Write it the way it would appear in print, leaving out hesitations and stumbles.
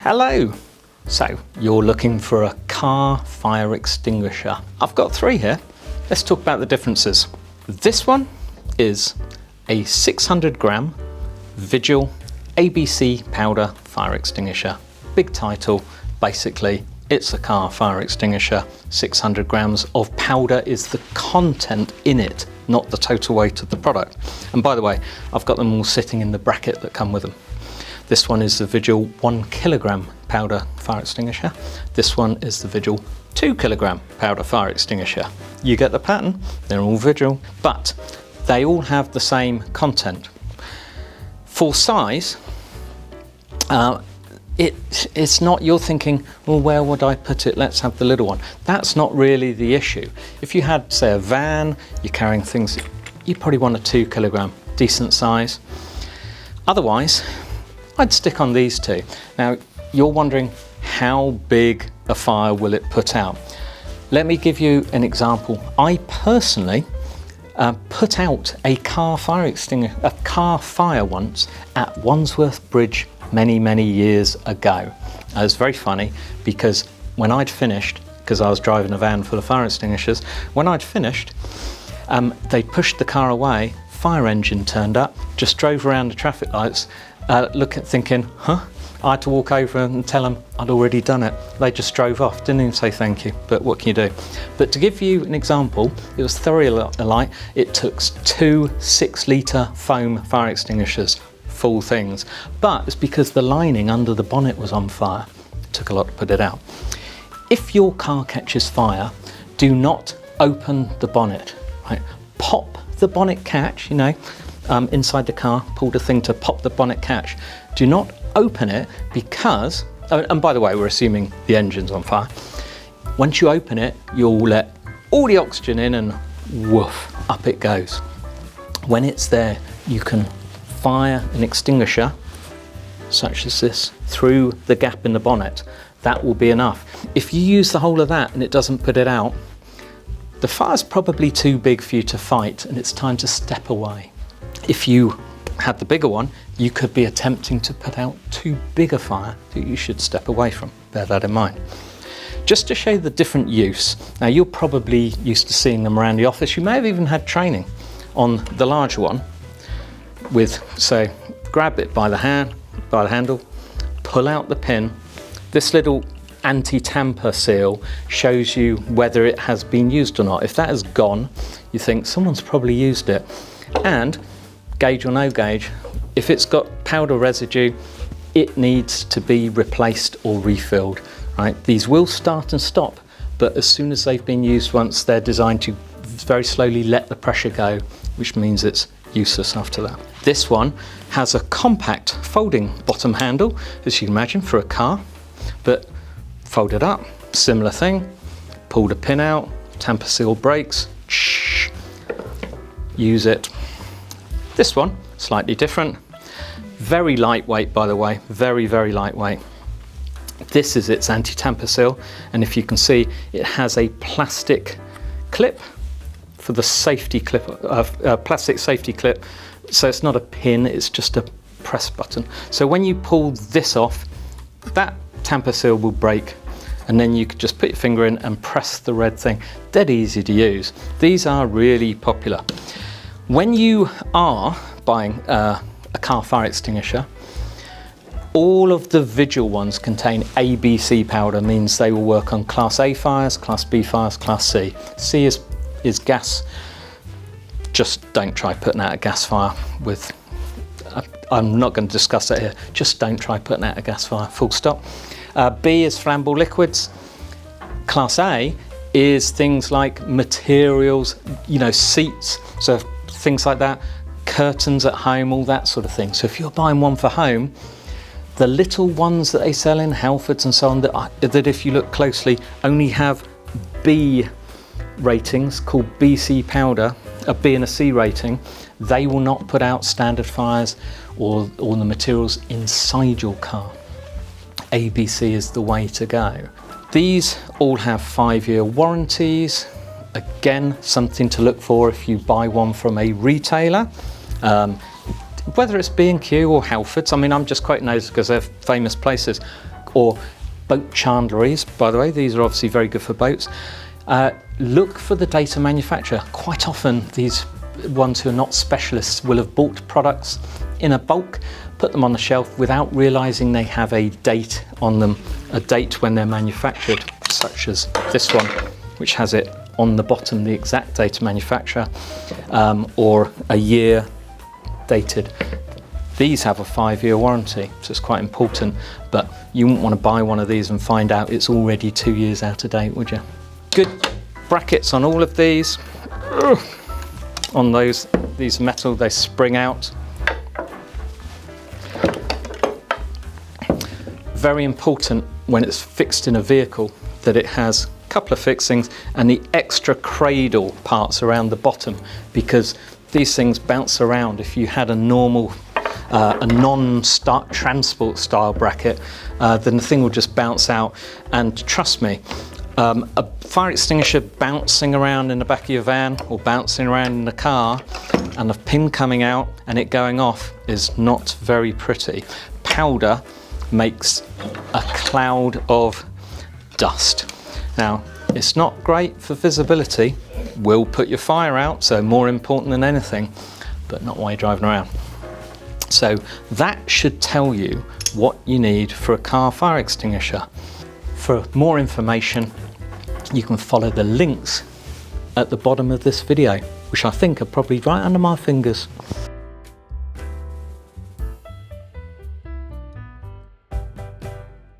Hello! So, you're looking for a car fire extinguisher. I've got three here. Let's talk about the differences. This one is a 600 gram Vigil ABC powder fire extinguisher. Big title, basically it's a car fire extinguisher. 600 grams of powder is the content in it, not the total weight of the product. And by the way, I've got them all sitting in the bracket that come with them. This one is the Vigil 1 kilogram powder fire extinguisher. This one is the Vigil 2 kilogram powder fire extinguisher. You get the pattern, they're all Vigil, but they all have the same content. For size, it's not, you're thinking, well, where would I put it? Let's have the little one. That's not really the issue. If you had, say, a van, you're carrying things, you probably want a 2 kilogram, decent size. Otherwise, I'd stick on these two. Now, you're wondering how big a fire will it put out? Let me give you an example. I personally put out a car fire once at Wandsworth Bridge many years ago. It was very funny because when I'd finished, because I was driving a van full of fire extinguishers, when I'd finished, they pushed the car away, fire engine turned up, just drove around the traffic lights, thinking, huh? I had to walk over and tell them I'd already done it. They just drove off, didn't even say thank you, but what can you do? But to give you an example, it was thoroughly light. It took 2 6-litre foam fire extinguishers, full things. But it's because the lining under the bonnet was on fire. It took a lot to put it out. If your car catches fire, do not open the bonnet, right? Pop the bonnet catch, inside the car, pulled a thing to pop the bonnet catch. Do not open it because, and by the way, we're assuming the engine's on fire. Once you open it, you'll let all the oxygen in and woof, up it goes. When it's there, you can fire an extinguisher, such as this, through the gap in the bonnet. That will be enough. If you use the whole of that and it doesn't put it out, the fire's probably too big for you to fight and it's time to step away. If you had the bigger one, you could be attempting to put out too big a fire that you should step away from. Bear that in mind. Just to show the different use, now you're probably used to seeing them around the office. You may have even had training on the larger one with, say, grab it by the handle, pull out the pin. This little anti-tamper seal shows you whether it has been used or not. If that has gone, you think someone's probably used it. And gauge or no gauge, if it's got powder residue, it needs to be replaced or refilled, right? These will start and stop, but as soon as they've been used once, they're designed to very slowly let the pressure go, which means it's useless after that. This one has a compact folding bottom handle, as you can imagine, for a car, but fold it up, similar thing, pull the pin out, tamper seal breaks, use it. This one, slightly different, very lightweight, by the way, very lightweight. This is its anti-tamper seal, and if you can see, it has a plastic clip for the safety clip, plastic safety clip. So it's not a pin, it's just a press button. So when you pull this off, that tamper seal will break, and then you could just put your finger in and press the red thing. Dead easy to use. These are really popular. When you are buying a car fire extinguisher, all of the Vigil ones contain ABC powder, means they will work on Class A fires, Class B fires, Class C. C is gas. Just don't try putting out a gas fire with, I'm not going to discuss that here, just don't try putting out a gas fire, full stop. B is flammable liquids. Class A is things like materials, seats, so things like that, curtains at home, all that sort of thing. So if you're buying one for home, the little ones that they sell in Halfords and so on, that if you look closely, only have B ratings, called BC powder, a B and a C rating, they will not put out standard fires or the materials inside your car. ABC is the way to go. These all have 5-year warranties. Again, something to look for if you buy one from a retailer. Whether it's B&Q or Halfords, I'm just quoting those because they're famous places. or boat chandleries, by the way, these are obviously very good for boats. Look for the date of manufacture. Quite often these ones who are not specialists will have bought products in a bulk, put them on the shelf without realizing they have a date on them, a date when they're manufactured, such as this one, which has it on the bottom, the exact date of manufacture, or a year dated. These have a 5-year warranty, so it's quite important, but you wouldn't want to buy one of these and find out it's already 2 years out of date, would you? Good brackets on all of these. On these metal, they spring out. Very important when it's fixed in a vehicle that it has a couple of fixings and the extra cradle parts around the bottom, because these things bounce around. If you had a normal a non-transport style bracket, then the thing will just bounce out. And trust me, a fire extinguisher bouncing around in the back of your van or bouncing around in the car and a pin coming out and it going off is not very pretty. Powder makes a cloud of dust. Now, it's not great for visibility, will put your fire out, so more important than anything, but not while you're driving around. So that should tell you what you need for a car fire extinguisher. For more information, you can follow the links at the bottom of this video, which I think are probably right under my fingers.